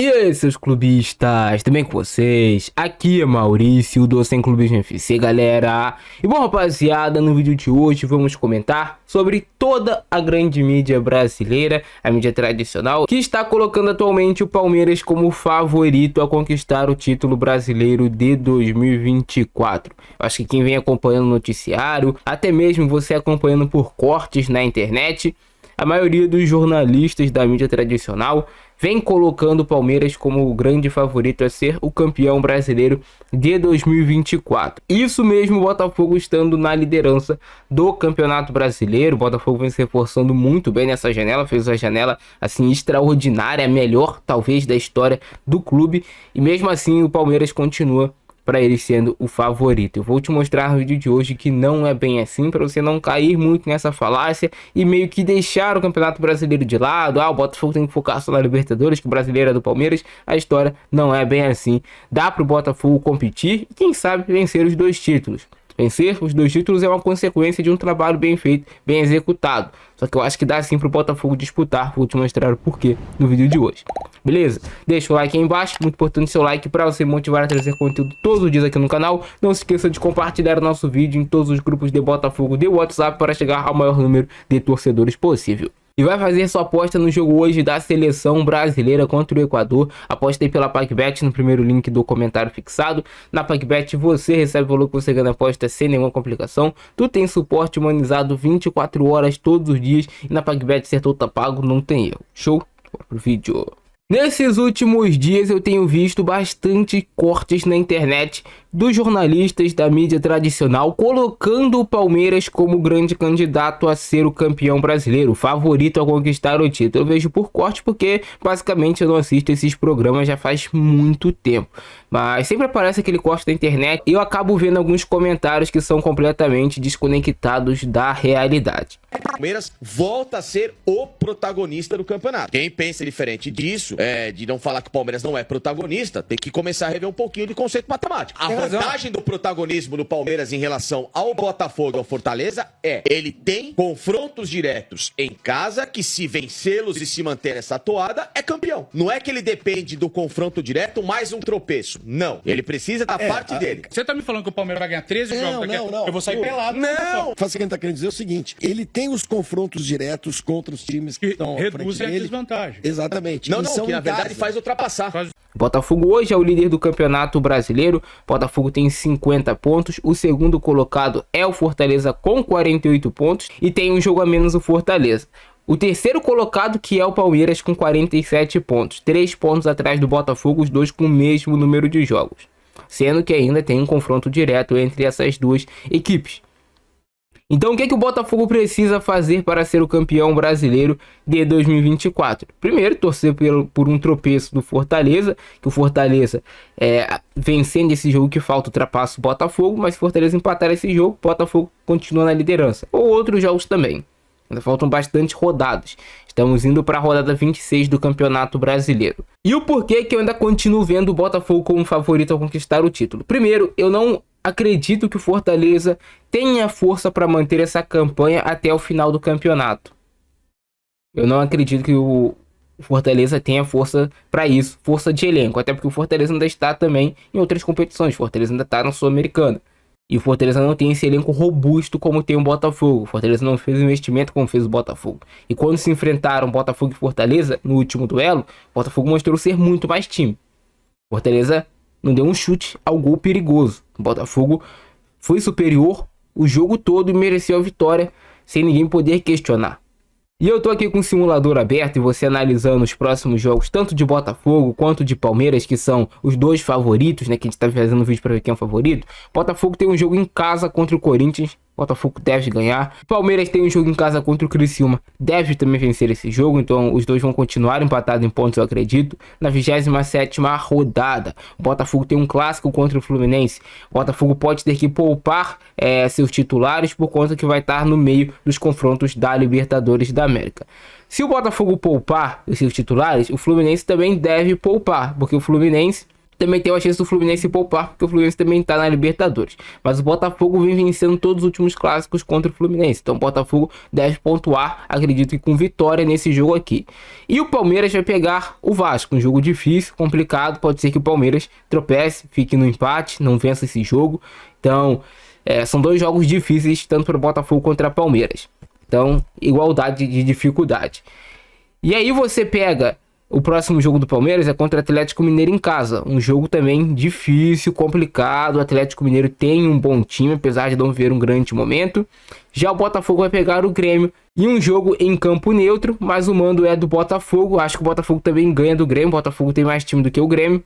E aí, seus clubistas, tudo bem com vocês? Aqui é Maurício, do Sem Clubismo FC, galera. E bom, rapaziada, no vídeo de hoje vamos comentar sobre toda a grande mídia brasileira, a mídia tradicional, que está colocando atualmente o Palmeiras como favorito a conquistar o título brasileiro de 2024. Eu acho que quem vem acompanhando o noticiário, até mesmo você acompanhando por cortes na internet, a maioria dos jornalistas da mídia tradicional vem colocando o Palmeiras como o grande favorito a ser o campeão brasileiro de 2024. Isso mesmo, o Botafogo estando na liderança do Campeonato Brasileiro. O Botafogo vem se reforçando muito bem nessa janela, fez uma janela assim extraordinária, a melhor talvez da história do clube, e mesmo assim o Palmeiras continua para ele sendo o favorito. Eu vou te mostrar no vídeo de hoje que não é bem assim, para você não cair muito nessa falácia e meio que deixar o Campeonato Brasileiro de lado. O Botafogo tem que focar só na Libertadores, que o brasileiro é do Palmeiras. A história não é bem assim. Dá para o Botafogo competir e quem sabe vencer os dois títulos. Vencer os dois títulos é uma consequência de um trabalho bem feito, bem executado. Só que eu acho que dá sim para o Botafogo disputar. Vou te mostrar o porquê no vídeo de hoje. Beleza? Deixa o like aí embaixo, muito importante seu like para você motivar a trazer conteúdo todos os dias aqui no canal. Não se esqueça de compartilhar o nosso vídeo em todos os grupos de Botafogo de WhatsApp para chegar ao maior número de torcedores possível. E vai fazer sua aposta no jogo hoje da seleção brasileira contra o Equador. Aposta aí pela PagBet no primeiro link do comentário fixado. Na PagBet você recebe o valor que você ganha na aposta sem nenhuma complicação. Tu tem suporte humanizado 24 horas todos os dias. E na PagBet acertou, tá pago, não tem erro. Show? Bora pro vídeo. Nesses últimos dias eu tenho visto bastante cortes na internet dos jornalistas da mídia tradicional colocando o Palmeiras como grande candidato a ser o campeão brasileiro, o favorito a conquistar o título. Eu vejo por corte porque basicamente eu não assisto esses programas já faz muito tempo, mas sempre aparece aquele corte na internet e eu acabo vendo alguns comentários que são completamente desconectados da realidade. O Palmeiras volta a ser o protagonista do campeonato. Quem pensa diferente disso, de não falar que o Palmeiras não é protagonista, tem que começar a rever um pouquinho de conceito matemático. A vantagem do protagonismo do Palmeiras em relação ao Botafogo e ao Fortaleza ele tem confrontos diretos em casa que, se vencê-los e se manter essa toada, é campeão. Não é que ele depende do confronto direto mais um tropeço. Não. Ele precisa da parte dele. Você tá me falando que o Palmeiras vai ganhar 13 jogos? Não. Eu vou sair pelado. Não! O que ele tá querendo dizer é o seguinte: ele tem os confrontos diretos contra os times que estão reduzem a desvantagem. Exatamente. Não, que na verdade faz ultrapassar. Botafogo hoje é o líder do Campeonato Brasileiro. Botafogo tem 50 pontos. O segundo colocado é o Fortaleza com 48 pontos e tem um jogo a menos o Fortaleza. O terceiro colocado, que é o Palmeiras, com 47 pontos. 3 pontos atrás do Botafogo, os dois com o mesmo número de jogos. Sendo que ainda tem um confronto direto entre essas duas equipes. Então o que o Botafogo precisa fazer para ser o campeão brasileiro de 2024? Primeiro, torcer por um tropeço do Fortaleza, que o Fortaleza, vencendo esse jogo que falta, ultrapassa o Botafogo, mas se o Fortaleza empatar esse jogo, o Botafogo continua na liderança. Ou outros jogos também. Ainda faltam bastante rodadas. Estamos indo para a rodada 26 do Campeonato Brasileiro. E o porquê que eu ainda continuo vendo o Botafogo como favorito a conquistar o título? Primeiro, eu não acredito que o Fortaleza tenha força para manter essa campanha até o final do campeonato. Eu não acredito que o Fortaleza tenha força para isso, força de elenco, até porque o Fortaleza ainda está também em outras competições. O Fortaleza ainda está na Sul-Americana. E o Fortaleza não tem esse elenco robusto como tem o Botafogo. O Fortaleza não fez investimento como fez o Botafogo. E quando se enfrentaram Botafogo e Fortaleza no último duelo, o Botafogo mostrou ser muito mais time. O Fortaleza não deu um chute ao gol perigoso. O Botafogo foi superior o jogo todo e mereceu a vitória sem ninguém poder questionar. E eu tô aqui com o simulador aberto e você analisando os próximos jogos, tanto de Botafogo quanto de Palmeiras, que são os dois favoritos, né? Que a gente tá fazendo um vídeo para ver quem é o favorito. Botafogo tem um jogo em casa contra o Corinthians. Botafogo deve ganhar. Palmeiras tem um jogo em casa contra o Criciúma. Deve também vencer esse jogo. Então os dois vão continuar empatados em pontos, eu acredito. Na 27ª rodada. O Botafogo tem um clássico contra o Fluminense. O Botafogo pode ter que poupar seus titulares por conta que vai estar no meio dos confrontos da Libertadores da América. Se o Botafogo poupar os seus titulares, o Fluminense também deve poupar. Porque o Fluminense também tem a chance do Fluminense poupar, porque o Fluminense também tá na Libertadores. Mas o Botafogo vem vencendo todos os últimos clássicos contra o Fluminense. Então o Botafogo deve pontuar, acredito que com vitória nesse jogo aqui. E o Palmeiras vai pegar o Vasco, um jogo difícil, complicado. Pode ser que o Palmeiras tropece, fique no empate, não vença esse jogo. Então são dois jogos difíceis, tanto para o Botafogo contra o Palmeiras. Então, igualdade de dificuldade. E aí você pega... O próximo jogo do Palmeiras é contra o Atlético Mineiro em casa. Um jogo também difícil, complicado. O Atlético Mineiro tem um bom time, apesar de não ver um grande momento. Já o Botafogo vai pegar o Grêmio em um jogo em campo neutro, mas o mando é do Botafogo. Acho que o Botafogo também ganha do Grêmio. O Botafogo tem mais time do que o Grêmio.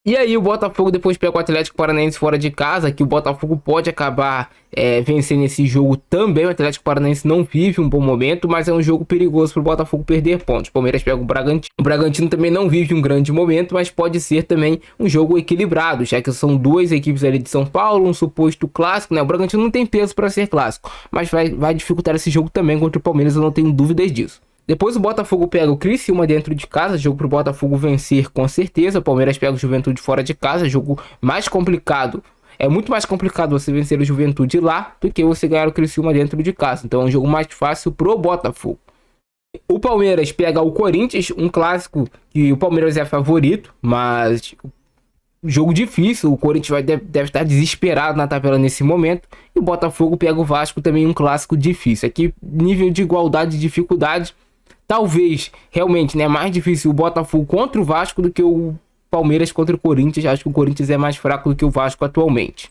E aí o Botafogo depois pega o Atlético Paranaense fora de casa, que o Botafogo pode acabar vencendo esse jogo também. O Atlético Paranaense não vive um bom momento, mas é um jogo perigoso para o Botafogo perder pontos. O Palmeiras pega o Bragantino. O Bragantino também não vive um grande momento, mas pode ser também um jogo equilibrado, já que são duas equipes ali de São Paulo, um suposto clássico, né? O Bragantino não tem peso para ser clássico, mas vai dificultar esse jogo também contra o Palmeiras, eu não tenho dúvidas disso. Depois o Botafogo pega o Criciúma dentro de casa, jogo para o Botafogo vencer com certeza. O Palmeiras pega o Juventude fora de casa, jogo mais complicado. É muito mais complicado você vencer o Juventude lá do que você ganhar o Criciúma dentro de casa. Então é um jogo mais fácil pro Botafogo. O Palmeiras pega o Corinthians, um clássico que o Palmeiras é favorito, mas jogo difícil. O Corinthians deve estar desesperado na tabela nesse momento. E o Botafogo pega o Vasco, também um clássico difícil. Aqui nível de igualdade e dificuldade. Talvez, realmente, né, mais difícil o Botafogo contra o Vasco do que o Palmeiras contra o Corinthians. Acho que o Corinthians é mais fraco do que o Vasco atualmente.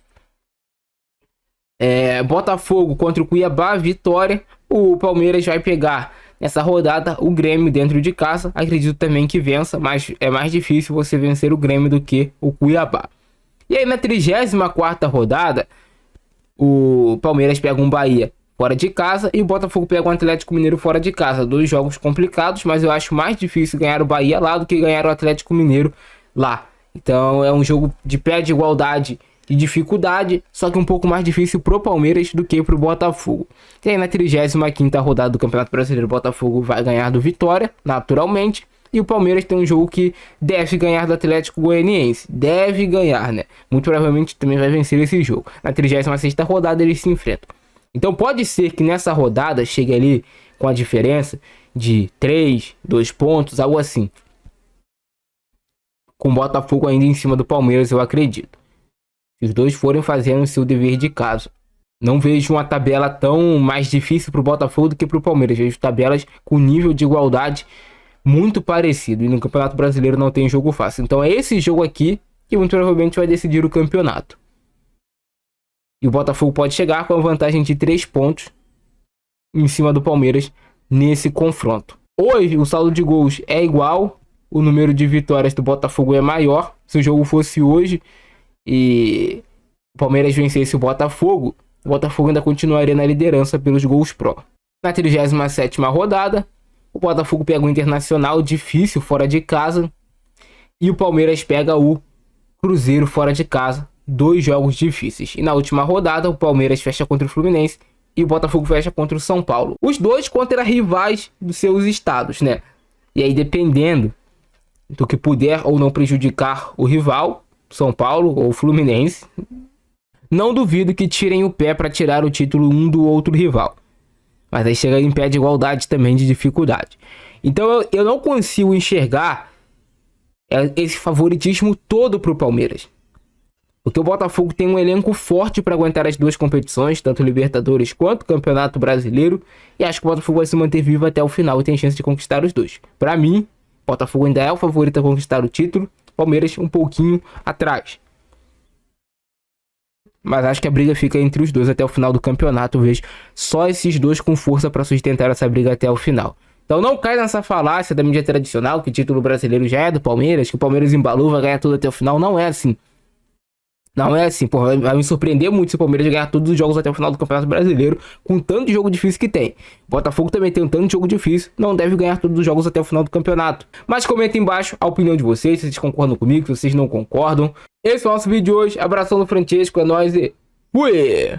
Botafogo contra o Cuiabá, vitória. O Palmeiras vai pegar nessa rodada o Grêmio dentro de casa. Acredito também que vença, mas é mais difícil você vencer o Grêmio do que o Cuiabá. E aí na 34ª rodada, o Palmeiras pega um Bahia fora de casa e o Botafogo pega um Atlético Mineiro fora de casa. Dois jogos complicados, mas eu acho mais difícil ganhar o Bahia lá do que ganhar o Atlético Mineiro lá. Então é um jogo de pé de igualdade e dificuldade, só que um pouco mais difícil pro Palmeiras do que pro Botafogo. E aí na 35ª rodada do Campeonato Brasileiro, o Botafogo vai ganhar do Vitória, naturalmente. E o Palmeiras tem um jogo que deve ganhar do Atlético Goianiense. Deve ganhar, né? Muito provavelmente também vai vencer esse jogo. Na 36ª rodada eles se enfrentam. Então pode ser que nessa rodada chegue ali com a diferença de 3, 2 pontos, algo assim. Com o Botafogo ainda em cima do Palmeiras, eu acredito. Se os dois forem fazendo o seu dever de casa. Não vejo uma tabela tão mais difícil para o Botafogo do que para o Palmeiras. Vejo tabelas com nível de igualdade muito parecido. E no Campeonato Brasileiro não tem jogo fácil. Então é esse jogo aqui que muito provavelmente vai decidir o campeonato. E o Botafogo pode chegar com a vantagem de 3 pontos em cima do Palmeiras nesse confronto. Hoje o saldo de gols é igual, o número de vitórias do Botafogo é maior. Se o jogo fosse hoje e o Palmeiras vencesse o Botafogo ainda continuaria na liderança pelos gols pró. Na 37ª rodada, o Botafogo pega o Internacional, difícil, fora de casa. E o Palmeiras pega o Cruzeiro fora de casa. Dois jogos difíceis. E na última rodada, o Palmeiras fecha contra o Fluminense e o Botafogo fecha contra o São Paulo. Os dois contra rivais dos seus estados, né? E aí, dependendo do que puder ou não prejudicar o rival, São Paulo ou Fluminense, não duvido que tirem o pé para tirar o título um do outro rival. Mas aí chega em pé de igualdade também de dificuldade. Então eu não consigo enxergar esse favoritismo todo para o Palmeiras. Porque o Botafogo tem um elenco forte para aguentar as duas competições, tanto Libertadores quanto Campeonato Brasileiro. E acho que o Botafogo vai se manter vivo até o final e tem chance de conquistar os dois. Para mim, o Botafogo ainda é o favorito a conquistar o título. Palmeiras um pouquinho atrás. Mas acho que a briga fica entre os dois até o final do campeonato. Eu vejo só esses dois com força para sustentar essa briga até o final. Então não cai nessa falácia da mídia tradicional que o título brasileiro já é do Palmeiras, que o Palmeiras embalou, vai ganhar tudo até o final. Não é assim. Não é assim, porra, vai me surpreender muito se o Palmeiras ganhar todos os jogos até o final do Campeonato Brasileiro, com tanto de jogo difícil que tem. O Botafogo também tem um tanto de jogo difícil, não deve ganhar todos os jogos até o final do campeonato. Mas comenta embaixo a opinião de vocês, se vocês concordam comigo, se vocês não concordam. Esse é o nosso vídeo de hoje, abração do Francesco, é nóis e fui!